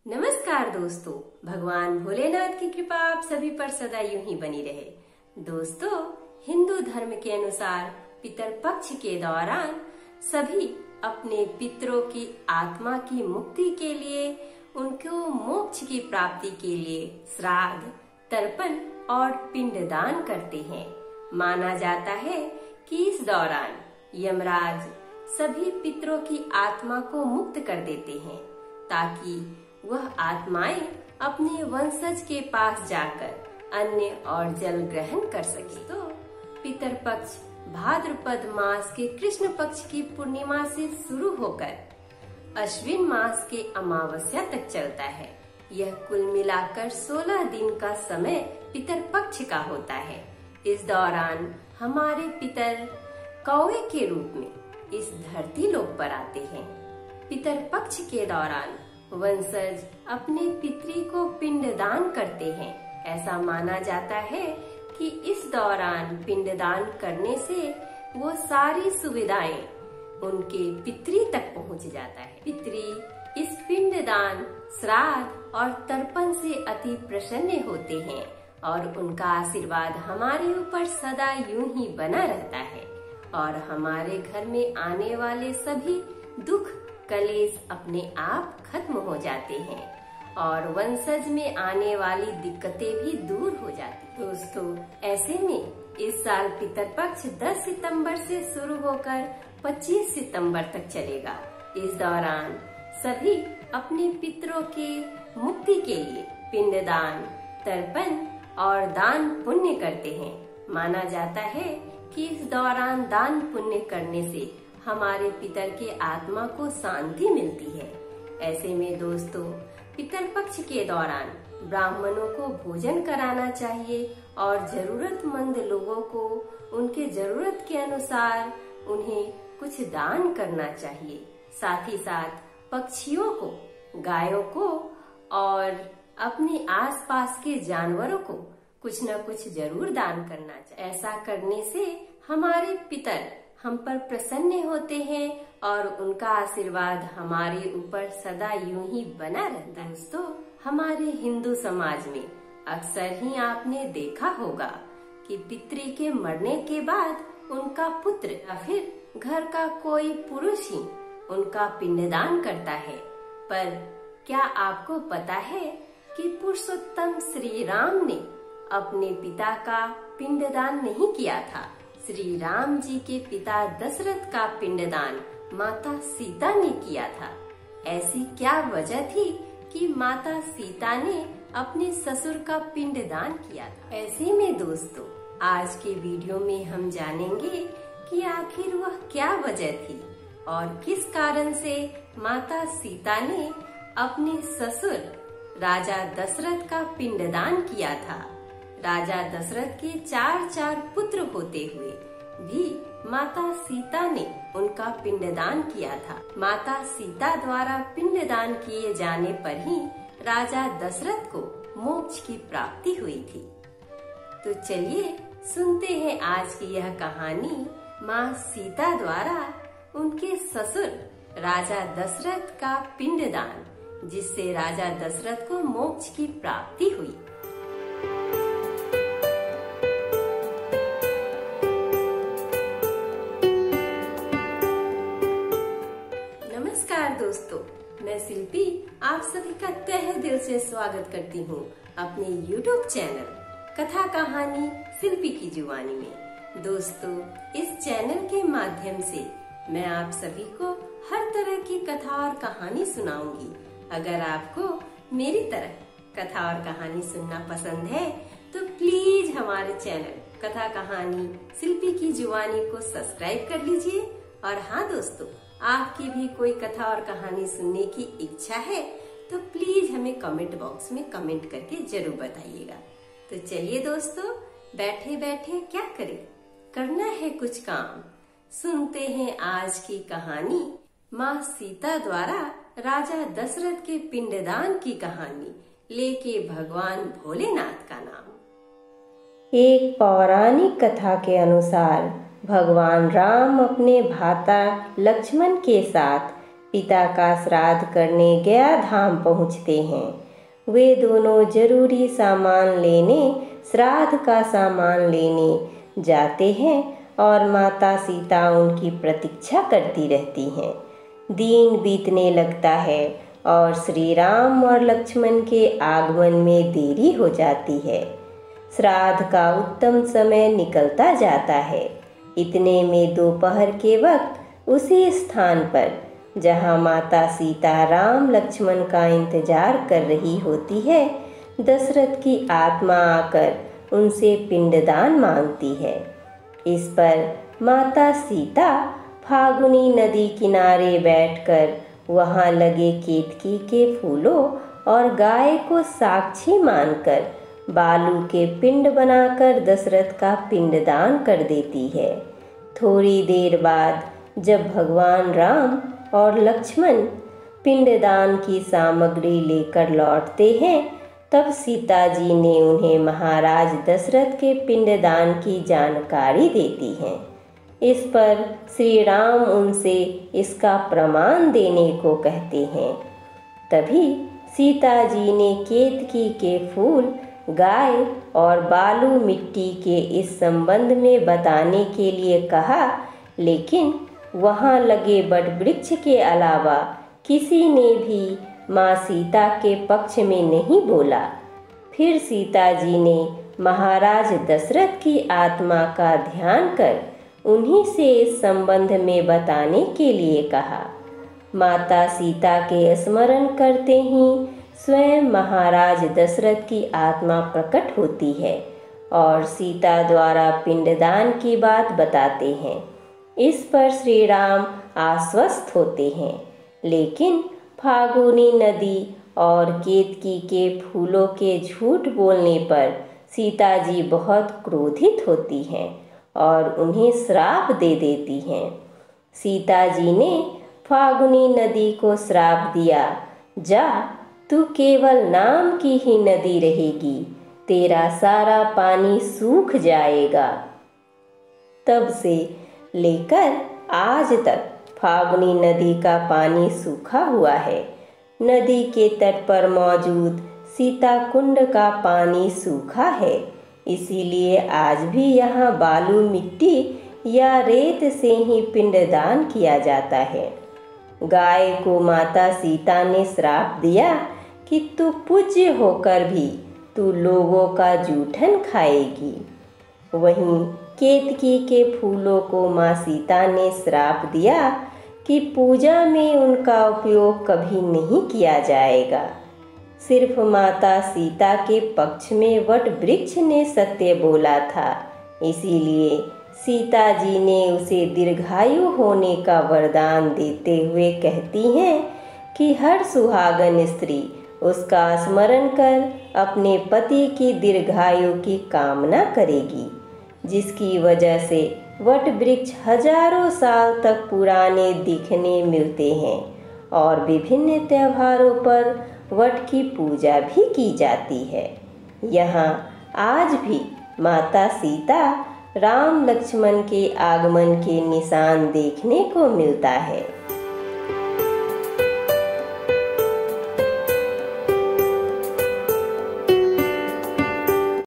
नमस्कार दोस्तों, भगवान भोलेनाथ की कृपा आप सभी पर सदा यूं ही बनी रहे। दोस्तों, हिंदू धर्म के अनुसार पितर पक्ष के दौरान सभी अपने पितरों की आत्मा की मुक्ति के लिए, उनको मोक्ष की प्राप्ति के लिए श्राद्ध, तर्पण और पिंडदान करते हैं। माना जाता है कि इस दौरान यमराज सभी पितरों की आत्मा को मुक्त कर देते हैं ताकि वह आत्माएं अपने वंशज के पास जाकर अन्न और जल ग्रहण कर सके। तो पितर पक्ष भाद्रपद मास के कृष्ण पक्ष की पूर्णिमा से शुरू होकर अश्विन मास के अमावस्या तक चलता है। यह कुल मिलाकर 16 दिन का समय पितर पक्ष का होता है। इस दौरान हमारे पितर कौवे के रूप में इस धरती लोक पर आते हैं। पितर पक्ष के दौरान वंशज अपने पितरी को पिंडदान करते हैं। ऐसा माना जाता है कि इस दौरान पिंडदान करने से वो सारी सुविधाएं उनके पितरी तक पहुंच जाता है। पितरी इस पिंडदान, श्राद्ध और तर्पण से अति प्रसन्न होते हैं और उनका आशीर्वाद हमारे ऊपर सदा यूं ही बना रहता है और हमारे घर में आने वाले सभी दुख कलेश अपने आप खत्म हो जाते हैं और वंशज में आने वाली दिक्कतें भी दूर हो जाती। दोस्तों, ऐसे में इस साल पितर पक्ष 10 सितंबर से शुरू होकर 25 सितंबर तक चलेगा। इस दौरान सभी अपने पितरों के मुक्ति के लिए पिंडदान, तर्पण और दान पुण्य करते हैं। माना जाता है कि इस दौरान दान पुण्य करने से हमारे पितर के आत्मा को शांति मिलती है। ऐसे में दोस्तों, पितर पक्ष के दौरान ब्राह्मणों को भोजन कराना चाहिए और जरूरतमंद लोगों को उनके जरूरत के अनुसार उन्हें कुछ दान करना चाहिए। साथ ही साथ पक्षियों को, गायों को और अपने आसपास के जानवरों को कुछ न कुछ जरूर दान करना चाहिए। ऐसा करने से हमारे पितर हम पर प्रसन्न होते हैं और उनका आशीर्वाद हमारे ऊपर सदा यूं ही बना रहता है। दोस्तों, हमारे हिंदू समाज में अक्सर ही आपने देखा होगा कि पितरी के मरने के बाद उनका पुत्र या फिर घर का कोई पुरुष ही उनका पिंडदान करता है। पर क्या आपको पता है कि पुरुषोत्तम श्री राम ने अपने पिता का पिंडदान नहीं किया था। श्री राम जी के पिता दशरथ का पिंडदान माता सीता ने किया था। ऐसी क्या वजह थी कि माता सीता ने अपने ससुर का पिंडदान किया था? ऐसे में दोस्तों, आज के वीडियो में हम जानेंगे कि आखिर वह क्या वजह थी और किस कारण से माता सीता ने अपने ससुर राजा दशरथ का पिंडदान किया था। राजा दशरथ के 4 पुत्र होते हुए भी माता सीता ने उनका पिंडदान किया था। माता सीता द्वारा पिंडदान किए जाने पर ही राजा दशरथ को मोक्ष की प्राप्ति हुई थी। तो चलिए सुनते हैं आज की यह कहानी, माँ सीता द्वारा उनके ससुर राजा दशरथ का पिंडदान, जिससे राजा दशरथ को मोक्ष की प्राप्ति हुई। नमस्कार दोस्तों, मैं शिल्पी आप सभी का तहे दिल से स्वागत करती हूँ अपने YouTube चैनल कथा कहानी शिल्पी की जुबानी में। दोस्तों, इस चैनल के माध्यम से मैं आप सभी को हर तरह की कथा और कहानी सुनाऊंगी। अगर आपको मेरी तरह कथा और कहानी सुनना पसंद है तो प्लीज हमारे चैनल कथा कहानी शिल्पी की जुबानी को सब्सक्राइब कर लीजिए। और हाँ दोस्तों, आपकी भी कोई कथा और कहानी सुनने की इच्छा है तो प्लीज हमें कमेंट बॉक्स में कमेंट करके जरूर बताइएगा। तो चलिए दोस्तों, बैठे बैठे क्या करें, करना है कुछ काम। सुनते हैं आज की कहानी, माँ सीता द्वारा राजा दशरथ के पिंडदान की कहानी, लेके भगवान भोलेनाथ का नाम। एक पौराणिक कथा के अनुसार भगवान राम अपने भ्राता लक्ष्मण के साथ पिता का श्राद्ध करने गया धाम पहुँचते हैं। वे दोनों जरूरी सामान लेने, श्राद्ध का सामान लेने जाते हैं और माता सीता उनकी प्रतीक्षा करती रहती हैं। दिन बीतने लगता है और श्री राम और लक्ष्मण के आगमन में देरी हो जाती है। श्राद्ध का उत्तम समय निकलता जाता है। इतने में दोपहर के वक्त उसी स्थान पर जहाँ माता सीता राम लक्ष्मण का इंतजार कर रही होती है, दशरथ की आत्मा आकर उनसे पिंडदान मांगती है। इस पर माता सीता फागुनी नदी किनारे बैठकर वहाँ लगे केतकी के फूलों और गाय को साक्षी मानकर बालू के पिंड बनाकर दशरथ का पिंडदान कर देती है। थोड़ी देर बाद जब भगवान राम और लक्ष्मण पिंडदान की सामग्री लेकर लौटते हैं, तब सीता जी ने उन्हें महाराज दशरथ के पिंडदान की जानकारी देती हैं। इस पर श्री राम उनसे इसका प्रमाण देने को कहते हैं। तभी सीता जी ने केतकी के फूल, गाय और बालू मिट्टी के इस संबंध में बताने के लिए कहा, लेकिन वहाँ लगे वटवृक्ष के अलावा किसी ने भी माँ सीता के पक्ष में नहीं बोला। फिर सीता जी ने महाराज दशरथ की आत्मा का ध्यान कर उन्हीं से इस संबंध में बताने के लिए कहा। माता सीता के स्मरण करते ही स्वयं महाराज दशरथ की आत्मा प्रकट होती है और सीता द्वारा पिंडदान की बात बताते हैं। इस पर श्री राम आश्वस्त होते हैं, लेकिन फागुनी नदी और केतकी के फूलों के झूठ बोलने पर सीता जी बहुत क्रोधित होती हैं और उन्हें श्राप दे देती हैं। सीता जी ने फागुनी नदी को श्राप दिया, जा तू केवल नाम की ही नदी रहेगी, तेरा सारा पानी सूख जाएगा। तब से लेकर आज तक फागुनी नदी का पानी सूखा हुआ है। नदी के तट पर मौजूद सीता कुंड का पानी सूखा है, इसीलिए आज भी यहाँ बालू मिट्टी या रेत से ही पिंडदान किया जाता है। गाय को माता सीता ने श्राप दिया कि तू पूज्य होकर भी तू लोगों का जूठन खाएगी। वहीं केतकी के फूलों को माँ सीता ने श्राप दिया कि पूजा में उनका उपयोग कभी नहीं किया जाएगा। सिर्फ माता सीता के पक्ष में वट वृक्ष ने सत्य बोला था, इसीलिए सीता जी ने उसे दीर्घायु होने का वरदान देते हुए कहती हैं कि हर सुहागन स्त्री उसका स्मरण कर अपने पति की दीर्घायु की कामना करेगी, जिसकी वजह से वट वृक्ष हजारों साल तक पुराने दिखने मिलते हैं और विभिन्न त्योहारों पर वट की पूजा भी की जाती है। यहाँ आज भी माता सीता राम लक्ष्मण के आगमन के निशान देखने को मिलता है।